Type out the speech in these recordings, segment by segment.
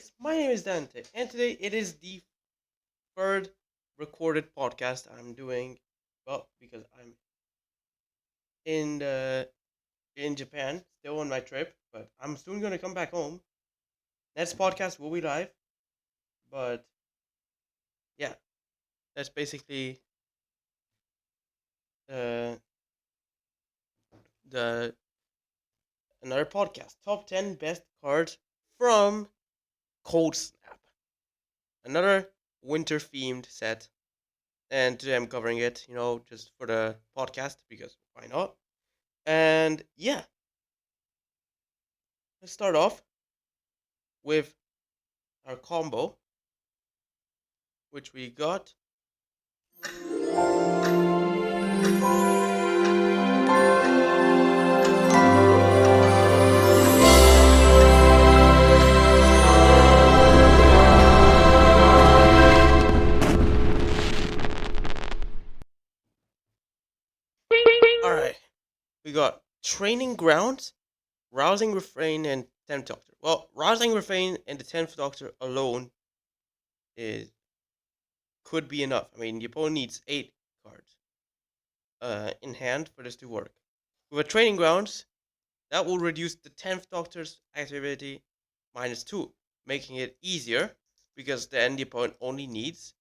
guys, my name is Dante, and today it is the third recorded podcast I'm doing. Well, because I'm in in Japan, still on my trip, but I'm soon gonna come back home. Next podcast will be live, but yeah, that's basically uh, the another podcast. Top 10 best cards from CODZ. Another winter themed set, and today I'm covering it, just for the podcast because why not? And yeah, let's start off with our combo, which we got. All right, we got Training Grounds, Rousing Refrain, and 10th Doctor. Well, Rousing Refrain and the 10th Doctor alone is could be enough. I mean, the opponent needs 8 cards in hand for this to work. With a Training Grounds, that will reduce the 10th Doctor's activity -2, making it easier because then the opponent only needs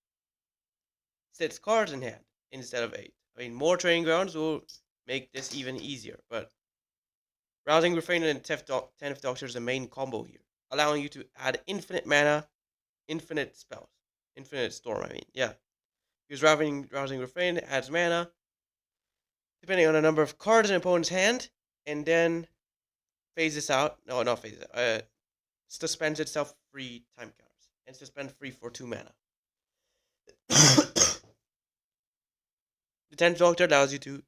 6 cards in hand instead of 8. I mean, more Training Grounds will make this even easier, but Rousing Refrain and 10th Doctor is the main combo here, allowing you to add infinite mana, infinite spells, infinite storm, I mean, yeah. Because Rousing Refrain adds mana, depending on the number of cards in an opponent's hand, and then phases out, no, not phases out, suspends itself 3 time counters, and suspend free for 2 mana. The 10th Doctor allows you to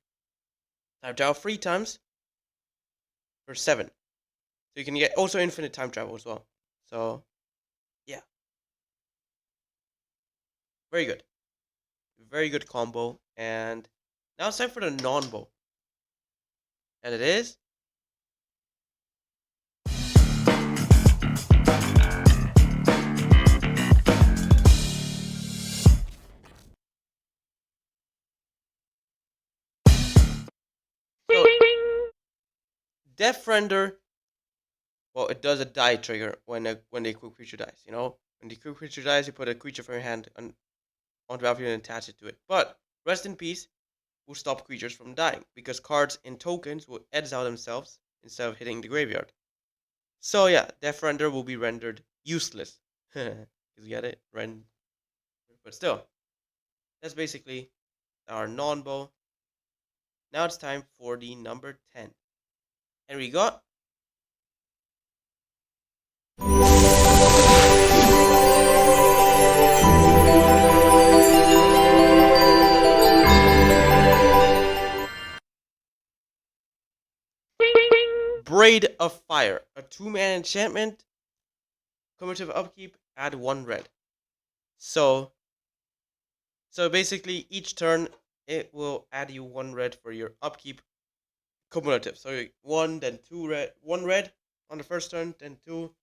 time travel 3 times for 7. So you can get also infinite time travel as well. So, yeah. Very good. Very good combo. And now it's time for the non-bow. And it is... So, Death Render, well, it does a die trigger when the equipped creature dies, When the equipped creature dies, you put a creature from your hand on the battlefield and attach it to it. But Rest in Peace will stop creatures from dying, because cards and tokens will exile themselves instead of hitting the graveyard. So yeah, Death Render will be rendered useless. You get it? But still, that's basically our non-bow. Now it's time for the number 10. And we got... Braid of Fire, a 2-mana enchantment, cumulative upkeep, add 1 red. So basically each turn it will add you 1 red for your upkeep cumulative. So 1, then 2 red, 1 red on the first turn, then 2,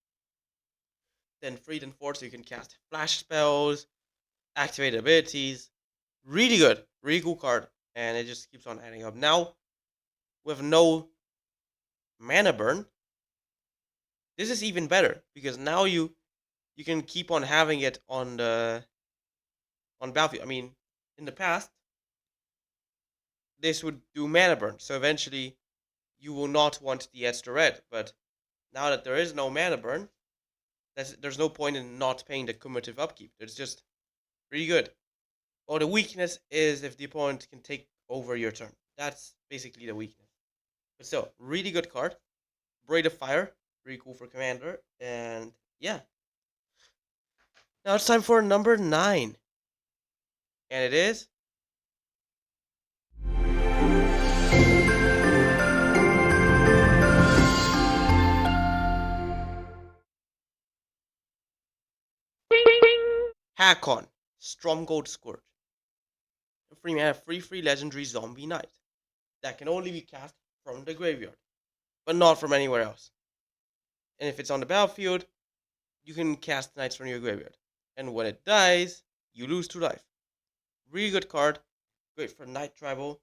then 3, then 4, so you can cast flash spells, activate abilities. Really good, really cool card, and it just keeps on adding up. Now, with no mana burn, this is even better, because now you can keep on having it on battlefield. I mean, in the past, this would do mana burn, so eventually you will not want the extra red. But now that there is no mana burn, there's no point in not paying the cumulative upkeep. It's just really good. Well, the weakness is if the opponent can take over your turn. That's basically the weakness. But still, really good card. Braid of Fire, really cool for Commander. And yeah. Now it's time for number 9. And it is... Hakon, Stromgold Scourge. A 3-mana free legendary zombie knight that can only be cast from the graveyard, but not from anywhere else. And if it's on the battlefield, you can cast Knights from your graveyard. And when it dies, you lose 2 life. Really good card. Great for Knight Tribal.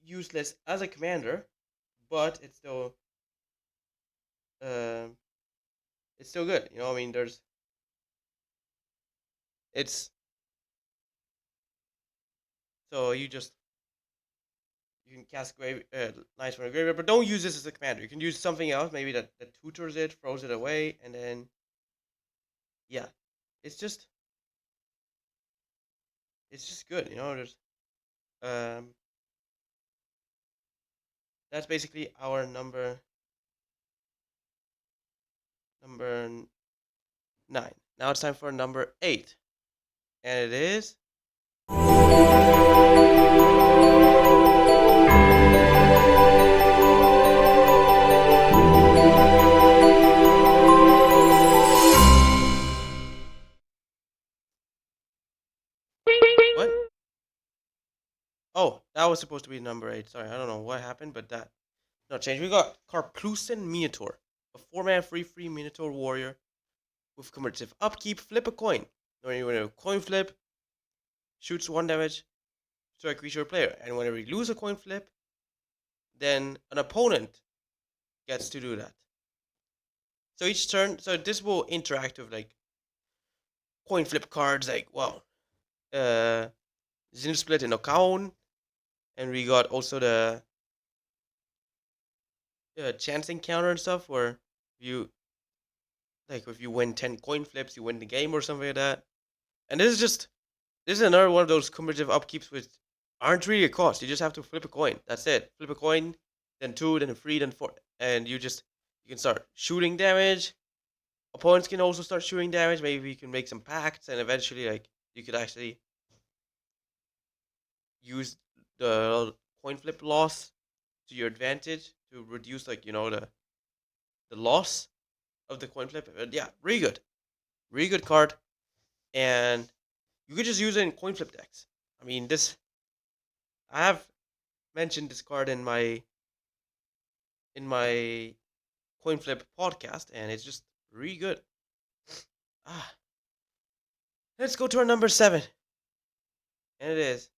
Useless as a commander, but uh, it's still good. You know, I mean, it's so you can cast Knights from your graveyard, but don't use this as a commander. You can use something else, maybe that tutors it, throws it away, and then yeah, it's just it's just good. You know, um that's basically our number 9. Now it's time for number 8, and it is what? Oh, that was supposed to be number 8. Sorry, I don't know what happened, but that not changed. We got Carplucin Minotaur, a 4-man free Minotaur warrior with cumulative upkeep. Flip a coin. When you a coin flip, shoots 1 damage to a creature or player, and whenever you lose a coin flip, then an opponent gets to do that. So each turn, so this will interact with like coin flip cards, like Zin Split and Okaon, and we got also the chance encounter and stuff where you like if you win 10 coin flips, you win the game or something like that. And this is another one of those cumulative upkeeps which aren't really a cost. You just have to flip a coin. That's it. Flip a coin, then 2, then 3, then 4, and you can start shooting damage. Opponents can also start shooting damage. Maybe you can make some pacts, and eventually, like you could actually use the coin flip loss to your advantage to reduce, like the loss of the coin flip. Yeah, really good card, and you could just use it in coin flip decks. I mean, I have mentioned this card in my coin flip podcast, and it's just really good. Ah, let's go to our number 7, and it is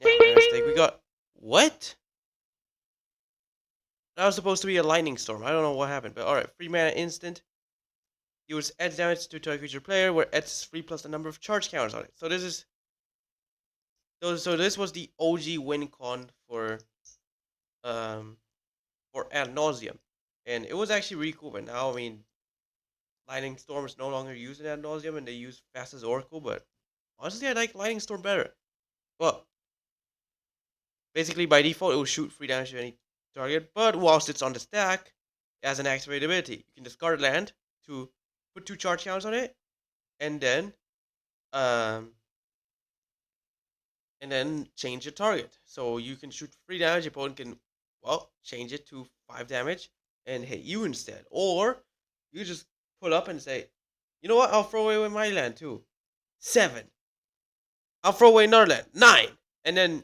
yeah, my mistake. We got what? That was supposed to be a lightning storm. I don't know what happened, but all right. 3 mana instant. Deals edge damage to target creature player, where edge is 3 plus the number of charge counters on it. So this was the OG win con um for ad nauseum, and it was actually really cool. But now, I mean, lightning storm is no longer used in ad nauseum, and they use fast as oracle. But honestly, I like lightning storm better. Well, basically by default, it will shoot 3 damage to any target, but whilst it's on the stack, it has an activated ability. You can discard land to put 2 charge counters on it, and then um change your target. So you can shoot 3 damage, your opponent can change it to 5 damage and hit you instead. Or you just pull up and say, you know what, I'll throw away my land too. 7. I'll throw away another land. 9. And then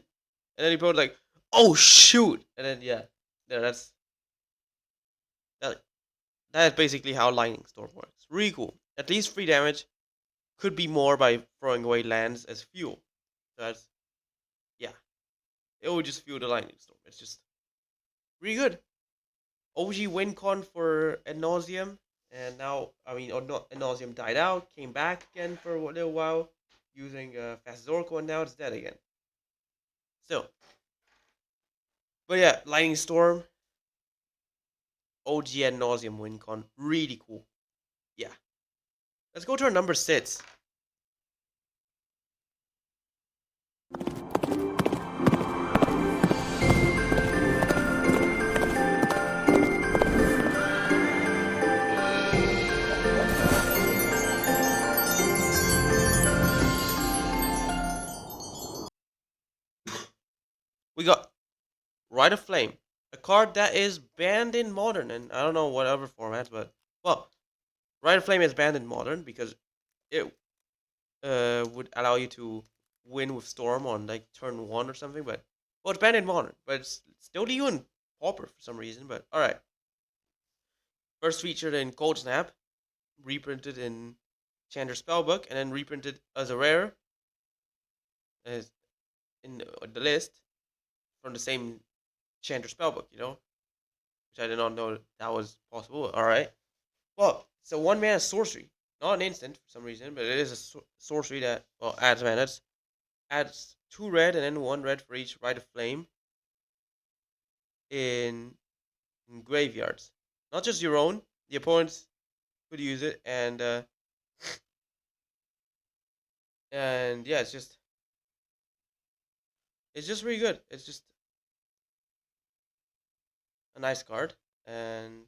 your opponent like, oh shoot. And then yeah, that that's basically how Lightning Storm works. Really cool. At least 3 damage. Could be more by throwing away lands as fuel. So that's yeah. It will just fuel the Lightning Storm. It's just really good. OG win con for Ad Nauseam, and now I mean Ad Nauseam died out, came back again for a little while, using Fast Oracle, and now it's dead again. Still, but yeah, Lightning Storm, OG Ad Nauseam win con, really cool. Yeah, let's go to our number 6. We got Rite of Flame, a card that is banned in Modern, and I don't know what other formats, but well, Rite of Flame is banned in Modern because it would allow you to win with Storm on like turn 1 or something. But well, it's banned in Modern, but it's still EU in Pauper for some reason. But all right, first featured in Cold Snap, reprinted in Chandra Spellbook, and then reprinted as a rare as in the list from the same Chandra Spellbook. Which I did not know that was possible. All right. Well, it's a 1 mana sorcery, not an instant for some reason, but it is a sorcery that adds mana. It adds 2 red and then 1 red for each Rite of Flame in, graveyards. Not just your own. The opponents could use it, and yeah, it's just really good. It's just a nice card, and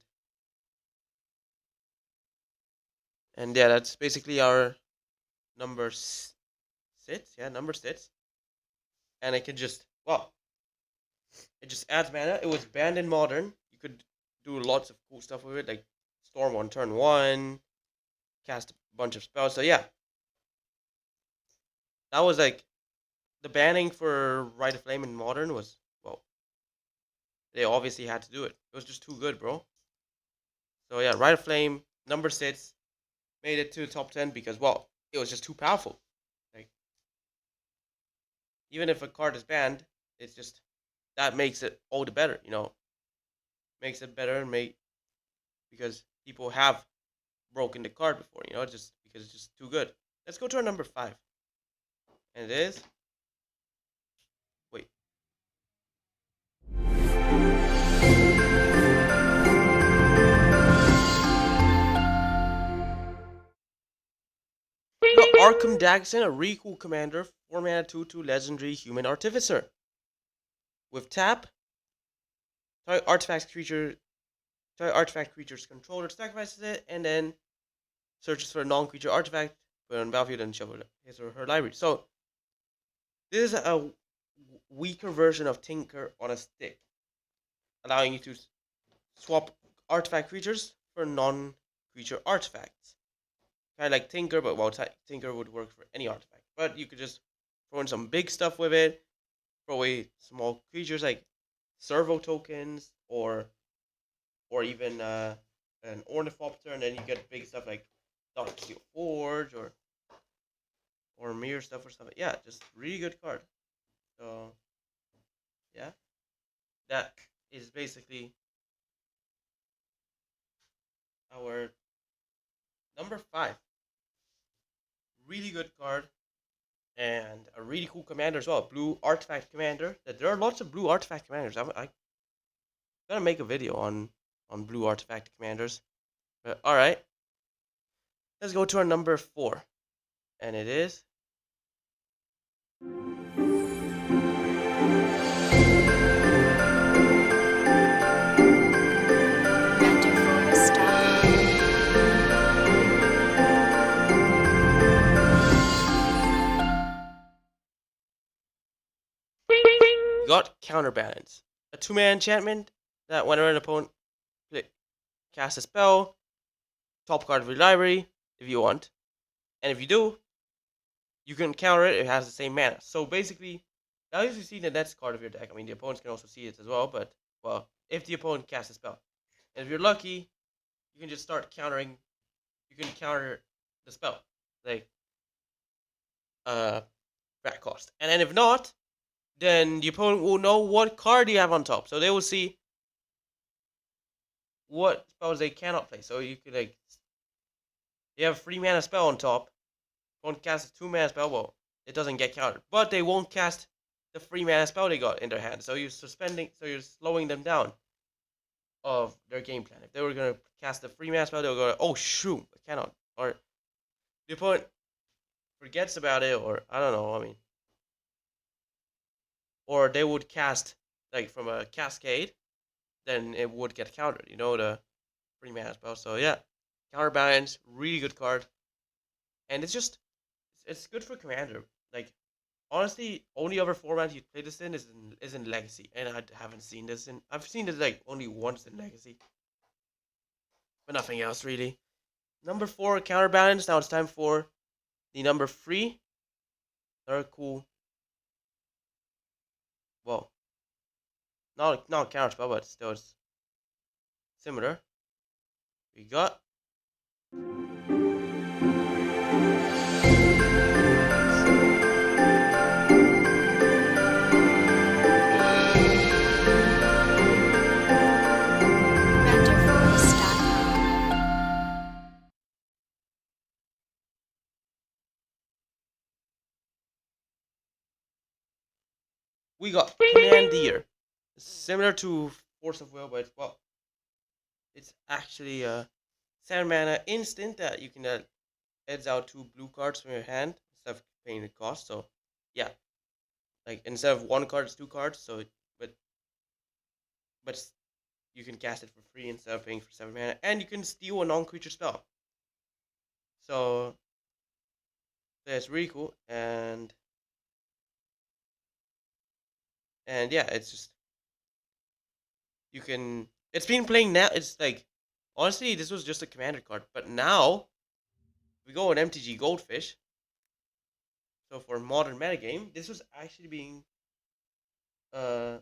yeah, that's basically our number six. Yeah, number six, and it can just it just adds mana. It was banned in Modern. You could do lots of cool stuff with it, like Storm on turn 1, cast a bunch of spells. So yeah, that was like the banning for Rite of Flame in Modern was, they obviously had to do it. It was just too good, bro. So yeah, Rite of Flame number 6 made it to the top 10 because it was just too powerful. Like, even if a card is banned, it's just that makes it all the better. Makes it better and because people have broken the card before. Just because it's just too good. Let's go to our number 5, and it is, wait, we got Arkham Daxon, a really cool commander, 4 mana 2/2 legendary human artificer. With tap, target artifact creature's controller sacrifices it, and then searches for a non-creature artifact, put it on battlefield, and shuffle his or her library. So this is a weaker version of Tinker on a stick, allowing you to swap artifact creatures for non-creature artifacts. Kind of like Tinker, but Tinker would work for any artifact. But you could just throw in some big stuff with it, throw away small creatures like servo tokens or even an ornithopter, and then you get big stuff like Dark Steel Forge or mirror stuff or something. Yeah, just really good card. So yeah, that is basically our number 5. Really good card and a really cool commander as well. Blue artifact commander. There are lots of blue artifact commanders. I'm gonna make a video on blue artifact commanders. But all right, let's go to our number 4, and it is. You got Counterbalance, a 2-mana enchantment that whenever an opponent casts a spell, top card of your library if you want, and if you do, you can counter it. It has the same mana. So basically, now you see the next card of your deck. I mean, the opponents can also see it as well, but if the opponent casts a spell, and if you're lucky, you can just start countering. You can counter the spell, like back cost, and then if not, then the opponent will know what card you have on top, so they will see what spells they cannot play. So you could you have a 3 mana spell on top. Opponent casts a 2 mana spell. Well, it doesn't get countered, but they won't cast the 3 mana spell they got in their hand. So you're slowing them down of their game plan. If they were gonna cast the 3 mana spell, they'll go, oh shoot, I cannot. Or the opponent forgets about it, or I don't know. I mean, or they would cast like from a cascade, then it would get countered. The 3 mana spell. So yeah, Counterbalance, really good card, and it's good for commander. Like, honestly, only other format you'd play this in is in Legacy, and I haven't seen this in. I've seen this like only once in Legacy, but nothing else really. Number 4, counterbalance. Now it's time for the number 3. Very cool. Well, not counterspell, but still it's similar. We got renderforce.com. Commandeer. Similar to Force of Will, but it's actually a 7 mana instant that you can adds out 2 blue cards from your hand instead of paying the cost. So yeah, like instead of 1 card, it's 2 cards. So but but you can cast it for free instead of paying for 7 mana, and you can steal a non-creature spell. So that's really cool, and yeah, it's just you can. It's been playing now. It's like honestly, this was just a commander card, but now we go on MTG Goldfish. So for modern metagame, this was actually being uh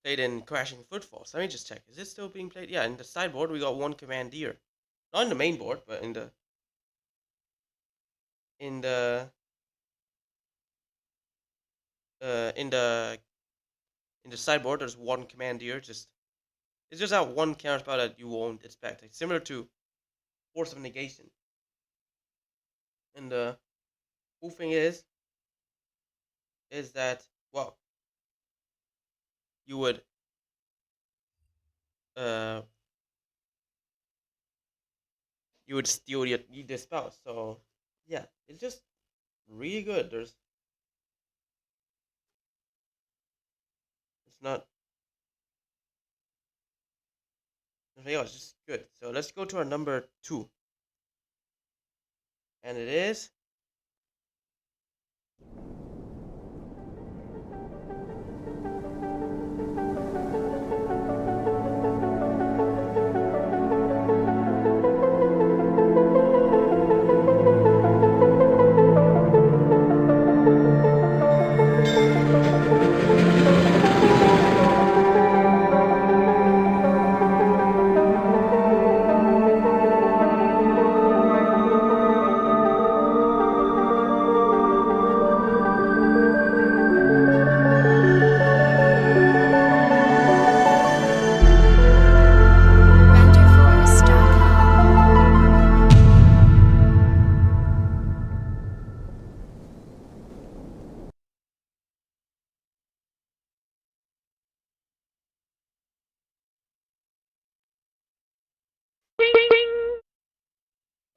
played in Crashing Footfalls. Let me just check. Is it still being played? Yeah, in the sideboard we got 1 Commandeer. Not in the main board, but in the uh in the in the sideboard there's 1 Commandeer. It's just that one counterspell that you won't expect. It's similar to Force of Negation. And the cool thing is that well you would uh you would steal the spell. So yeah, it's just really good. It's not yeah, it's just good. So let's go to our number 2. And it is renderforce.com.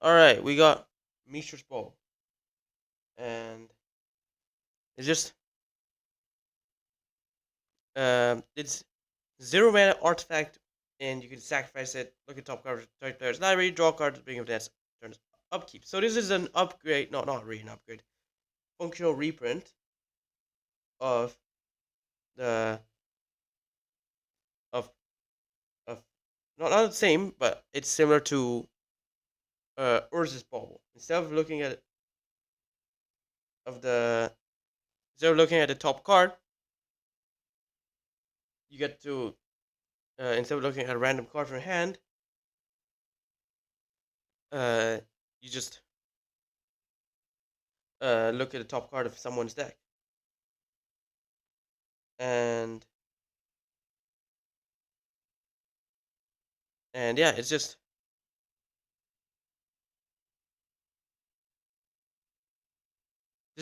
all right. We got Mishra's Bow, and it's just it's 0 mana artifact, and you can sacrifice it. Look at top card of the player's library, draw a card, bring up the next turn's upkeep. So this is an upgrade, no, not really an upgrade, functional reprint of the of of not the same, but it's similar to Urza's Bauble. Of the instead of looking at the top card, you get to instead of looking at a random card from your hand, uh, you just look at the top card of someone's deck, and yeah, it's just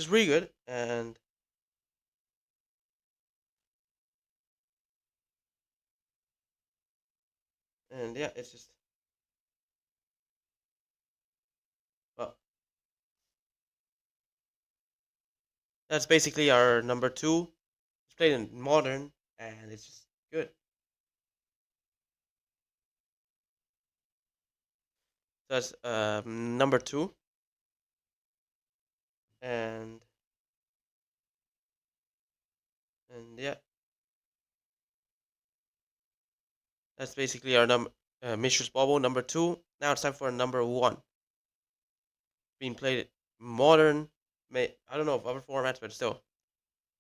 really good, and yeah, it's just well, that's basically our number 2. It's played in modern, and it's just good. That's number 2, and yeah, that's basically our number. Mistress Bobble number 2. Now it's time for number 1. Being played modern. I don't know if other formats, but still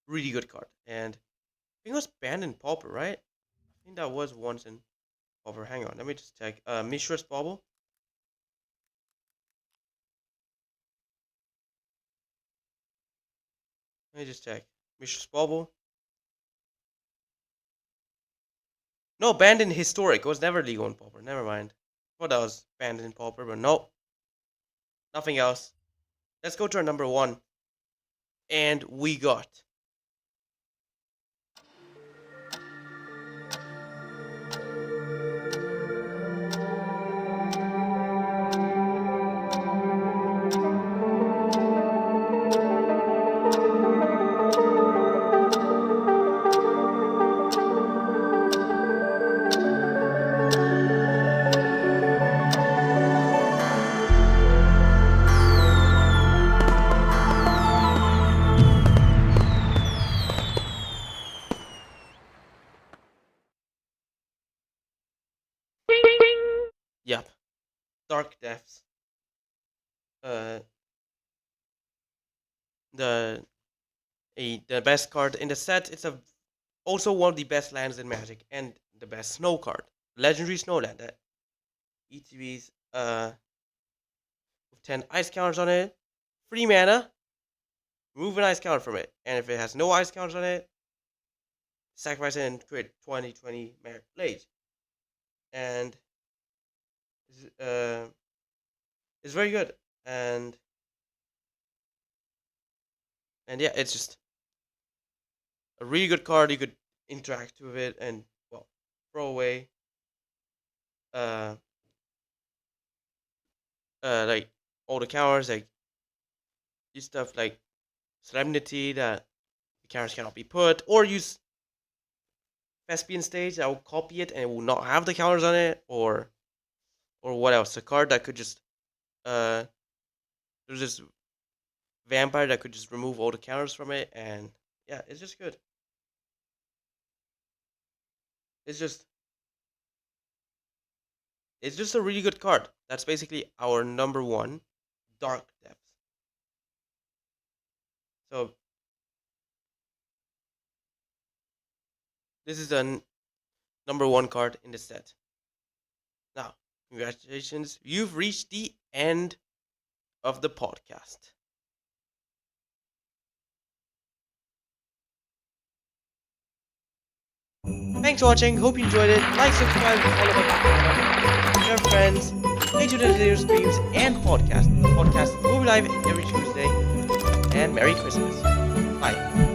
really good card. And I think it was banned in Pauper, right? I think that was once in Pauper. Hang on, let me just check. Mistress Bobble. Let me just check. Mistress Bobble. No, banned in Historic. It was never legal in Pauper. Never mind. What that was banned in Pauper, but no. Nothing else. Let's go to our number 1. And we got yep, Dark Depths. Uh, the the best card in the set. It's also one of the best lands in Magic and the best snow card. Legendary Snowland. That ETBs with 10 ice counters on it. Free mana. Remove an ice counter from it. And if it has no ice counters on it, sacrifice it and create 20/20 Merit Blade. And it's very good. And yeah, it's just a really good card. You could interact with it and, well, throw away uh like all the counters, like use stuff like Solemnity that the counters cannot be put, or use Thespian Stage that will copy it and it will not have the counters on it, or what else? A card that could just there's this vampire that could just remove all the counters from it, and yeah, it's just good. It's just a really good card. That's basically our number 1, Dark Depths. So this is the number 1 card in the set. Now, congratulations, you've reached the end of the podcast. Thanks for watching. Hope you enjoyed it. Like, subscribe, follow my channel, share friends, stay tuned to the streams and podcast. The podcast will be live every Tuesday. And Merry Christmas. Bye.